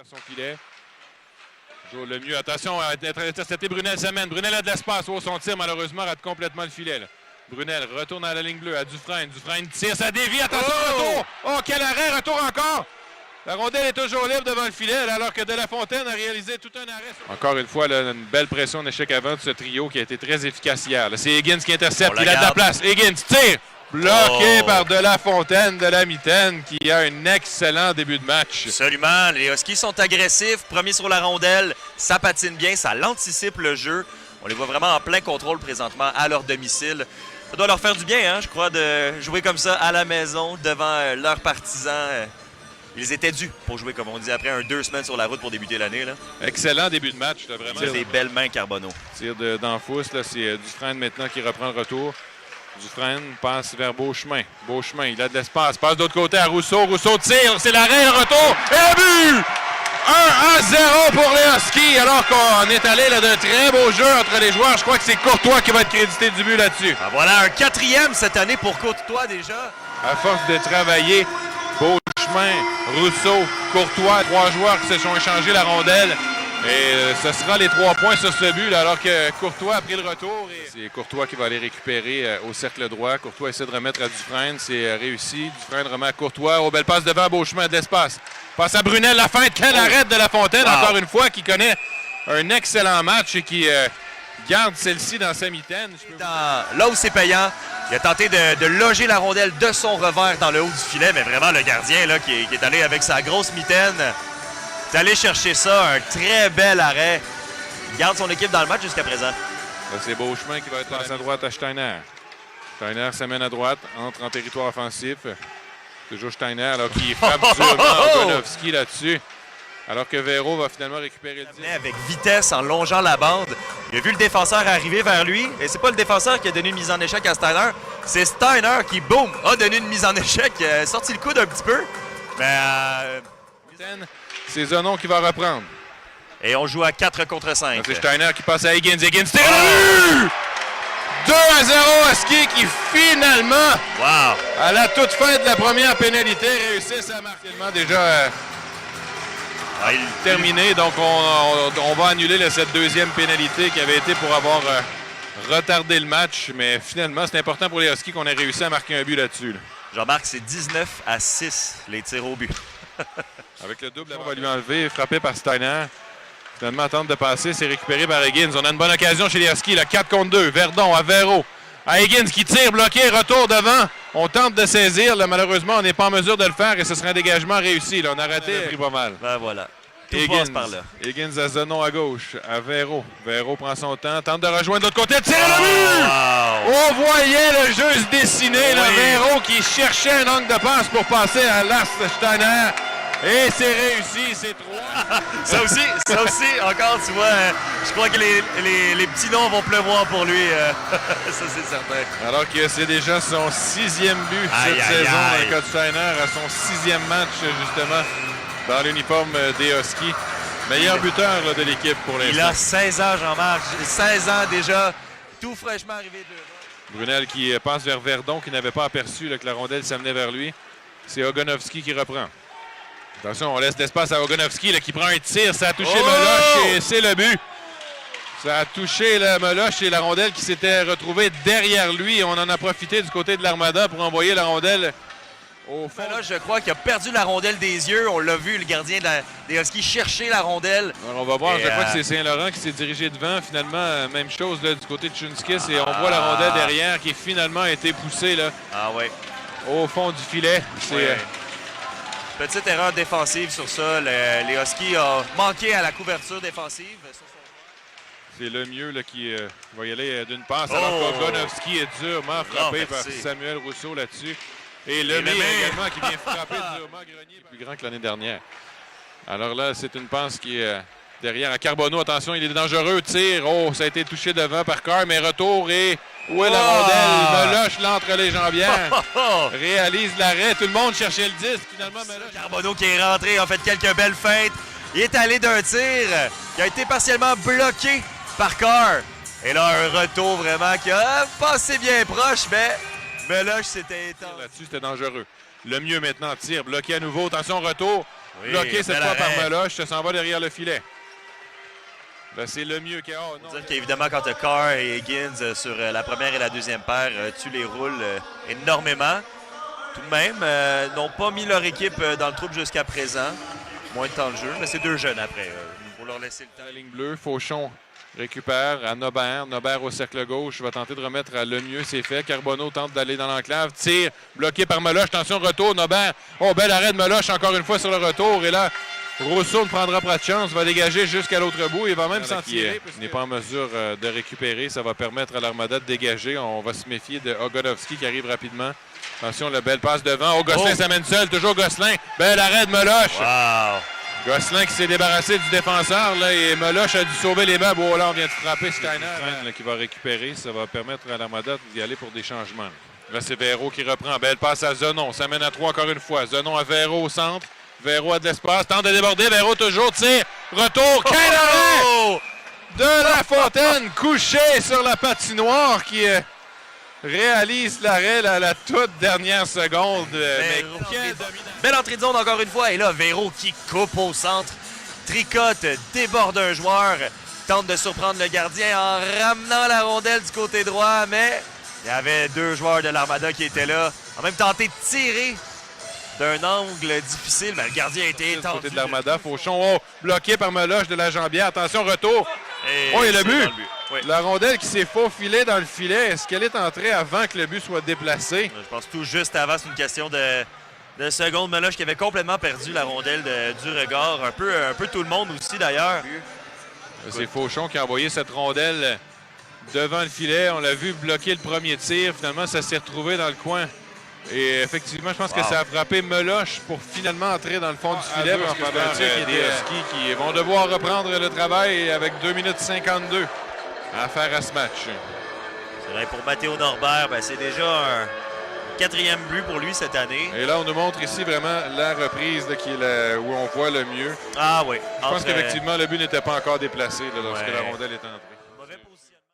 derrière son filet. Joue le mieux. Attention à être intercepté. Brunel s'amène. Brunel a de l'espace. Oh, son tir, malheureusement, rate complètement le filet. Là. Brunel retourne à la ligne bleue à Dufresne. Dufresne tire, ça dévie. Attention, retour. Oh, quel arrêt. Retour encore. La rondelle est toujours libre devant le filet, alors que De La Fontaine a réalisé tout un arrêt. Encore une fois, là, une belle pression d'échec avant de ce trio qui a été très efficace hier. C'est Higgins qui intercepte. Il a de la place. Higgins tire. Bloqué par De La Fontaine de la mitaine qui a un excellent début de match. Absolument. Les Huskies sont agressifs. Premier sur la rondelle. Ça patine bien. Ça l'anticipe le jeu. On les voit vraiment en plein contrôle présentement à leur domicile. Ça doit leur faire du bien, hein, je crois, de jouer comme ça à la maison devant leurs partisans. Ils étaient dus pour jouer, comme on dit, après 2 semaines sur la route pour débuter l'année. Excellent début de match. Là, vraiment. Tire des belles mains, Carbonneau. Tir d'Anfous, c'est Dufresne maintenant qui reprend le retour. Dufresne passe vers Beauchemin. Beauchemin, il a de l'espace. Passe de l'autre côté à Rousseau. Rousseau tire, c'est l'arrêt, le retour. Et le but! 1-0 pour les Huskies, alors qu'on est allé là, d'un très beau jeu entre les joueurs. Je crois que c'est Courtois qui va être crédité du but là-dessus. Ah, voilà, un 4e cette année pour Courtois déjà. À force de travailler, Beauchemin, Rousseau, Courtois, 3 joueurs qui se sont échangés la rondelle. Et ce sera les 3 points sur ce but, là, alors que Courtois a pris le retour. C'est Courtois qui va aller récupérer au cercle droit. Courtois essaie de remettre à Dufresne. C'est réussi. Dufresne remet à Courtois. Oh, belle passe devant Beauchemin de l'espace. Passe à Brunel, la feinte. Quel arrêt de La Fontaine, encore une fois, qui connaît un excellent match et qui garde celle-ci dans sa mitaine. Là où c'est payant, il a tenté de loger la rondelle de son revers dans le haut du filet, mais vraiment le gardien là, qui est allé avec sa grosse mitaine. Il est allé chercher ça, un très bel arrêt. Il garde son équipe dans le match jusqu'à présent. C'est Beauchemin qui va être passé à droite à Steiner. Steiner s'amène à droite, entre en territoire offensif. Toujours Steiner là, qui frappe durement Ogonovski là-dessus. Alors que Véro va finalement récupérer le 10. Avec vitesse en longeant la bande. Il a vu le défenseur arriver vers lui. Et c'est pas le défenseur qui a donné une mise en échec à Steiner. C'est Steiner qui, boum, a donné une mise en échec. Il a sorti le coude un petit peu. Mais c'est Zonon qui va reprendre. Et on joue à 4 contre 5. C'est Steiner qui passe à Higgins. Higgins tire le but! 2-0 Husky qui finalement, à la toute fin de la première pénalité, réussissent à marquer déjà terminé. Donc on va annuler cette deuxième pénalité qui avait été pour avoir retardé le match. Mais finalement, c'est important pour les Huskies qu'on ait réussi à marquer un but là-dessus. Jean-Marc, c'est 19-6 les tirs au but. Avec le double, on va lui enlever, frappé par Steiner. Finalement, tente de passer, c'est récupéré par Higgins. On a une bonne occasion chez les Huskies, 4 contre 2. Verdon à Véro. À Higgins qui tire, bloqué, retour devant. On tente de saisir. Là, malheureusement, on n'est pas en mesure de le faire et ce serait un dégagement réussi. Là, on a raté, pris pas mal. Ben voilà. Tout Higgins, passe par là. Higgins à Zonon à gauche, à Véro. Véro prend son temps, tente de rejoindre de l'autre côté, tire le but! On voyait le jeu se dessiner. Là, Véro qui cherchait un angle de passe pour passer à l'as Steiner. Et c'est réussi, c'est 3. ça aussi, encore, tu vois, je crois que les petits noms vont pleuvoir pour lui. Ça, c'est certain. Alors que c'est déjà son 6e but cette saison dans le cas de Steiner, à son 6e match, justement, dans l'uniforme des Huskies. Meilleur buteur là, de l'équipe pour l'instant. Il a 16 ans, Jean-Marc. 16 ans déjà, tout fraîchement arrivé de Brunel qui passe vers Verdon, qui n'avait pas aperçu là, que la rondelle s'amenait vers lui. C'est Ogonovski qui reprend. Attention, on laisse l'espace à Ogonovski qui prend un tir. Ça a touché Meloche et c'est le but. Ça a touché Meloche et la rondelle qui s'était retrouvée derrière lui. On en a profité du côté de l'Armada pour envoyer la rondelle au fond. Meloche, je crois qu'il a perdu la rondelle des yeux. On l'a vu, le gardien des Huskies chercher la rondelle. Alors, on va voir, je crois que c'est Saint-Laurent qui s'est dirigé devant. Finalement, même chose là, du côté de Chunskis. Et on voit la rondelle derrière qui finalement a été poussée là, au fond du filet. Petite erreur défensive sur ça. Les Huskies ont manqué à la couverture défensive. C'est le mieux là, qui va y aller d'une passe. Alors qu'Ogonovski est durement frappé par Samuel Rousseau là-dessus. Et Lemay également qui vient frapper durement Grenier. Plus grand que l'année dernière. Alors là, c'est une passe qui est derrière à Carbonneau. Attention, il est dangereux. Tire. Oh, ça a été touché devant par Carr, mais retour et... Où est la rondelle? Meloche l'entre les jambières. Réalise l'arrêt. Tout le monde cherchait le 10. Finalement, Meloche. Carbonneau qui est rentré, a fait quelques belles feintes. Il est allé d'un tir qui a été partiellement bloqué par Carr. Et là, un retour vraiment qui a passé bien proche, mais Meloche s'était étendu. Là-dessus, c'était dangereux. Le mieux maintenant, tire, bloqué à nouveau. Attention, retour. Oui, Bloqué cette bel fois par arrêt. Meloche, ça s'en va derrière le filet. Là, c'est Lemieux qui... Oh, non. Dire qu'évidemment, quand tu as Carr et Higgins sur la première et la deuxième paire, tu les roules énormément. Tout de même, n'ont pas mis leur équipe dans le trouble jusqu'à présent. Moins de temps de jeu, mais c'est deux jeunes après. Il faut leur laisser le temps. La ligne bleue, Fauchon récupère à Nobert. Nobert au cercle gauche va tenter de remettre à Lemieux, c'est fait. Carbonneau tente d'aller dans l'enclave. Tire, bloqué par Meloche. Attention, retour, Nobert. Oh, bel arrêt de Meloche encore une fois sur le retour. Et là, Rousseau ne prendra pas de chance, va dégager jusqu'à l'autre bout. Il va même s'en tirer. Il n'est pas en mesure de récupérer. Ça va permettre à l'Armada de dégager. On va se méfier de Ogodowski qui arrive rapidement. Attention, la belle passe devant. Oh, Gosselin s'amène seul. Toujours Gosselin. Bel arrêt de Meloche. Wow! Gosselin qui s'est débarrassé du défenseur. Là, et Meloche a dû sauver les meubles. Oh là, on vient de frapper Steiner qui va récupérer. Ça va permettre à l'Armada d'y aller pour des changements. Là, c'est Véro qui reprend. Belle passe à Zenon. Ça mène à 3 encore une fois. Zenon à Véro au centre. Véro a de l'espace. Tente de déborder. Véro toujours tire. Retour. Quel arrêt Oh! de La Fontaine. Couché sur la patinoire qui réalise l'arrêt à la toute dernière seconde. Mais quel Belle entrée de zone encore une fois. Et là, Véro qui coupe au centre. Tricote, déborde un joueur. Tente de surprendre le gardien en ramenant la rondelle du côté droit. Mais il y avait deux joueurs de l'Armada qui étaient là. En même tenté de tirer d'un angle difficile. Mais le gardien était du étendu. côté de l'Armada. Fauchon, bloqué par Meloche de la jambière. Attention, retour. Et Oh, et le c'est but! dans Oui. La rondelle qui s'est faufilée dans le filet. Est-ce qu'elle est entrée avant que le but soit déplacé? Je pense tout juste avant, c'est une question de secondes. Meloche qui avait complètement perdu la rondelle du regard. Un peu tout le monde aussi d'ailleurs. C'est Fauchon qui a envoyé cette rondelle devant le filet. On l'a vu bloquer le premier tir. Finalement, ça s'est retrouvé dans le coin. Et effectivement, je pense que ça a frappé Meloche pour finalement entrer dans le fond du filet. En faveur des Huskies qui vont devoir reprendre le travail avec 2 minutes 52 à faire à ce match. C'est vrai, pour Mathéo Norbert, c'est déjà un 4e but pour lui cette année. Et là, on nous montre ici vraiment la reprise là, qui est où on voit le mieux. Ah oui. Je pense qu'effectivement, le but n'était pas encore déplacé là, lorsque Ouais. la rondelle est entrée.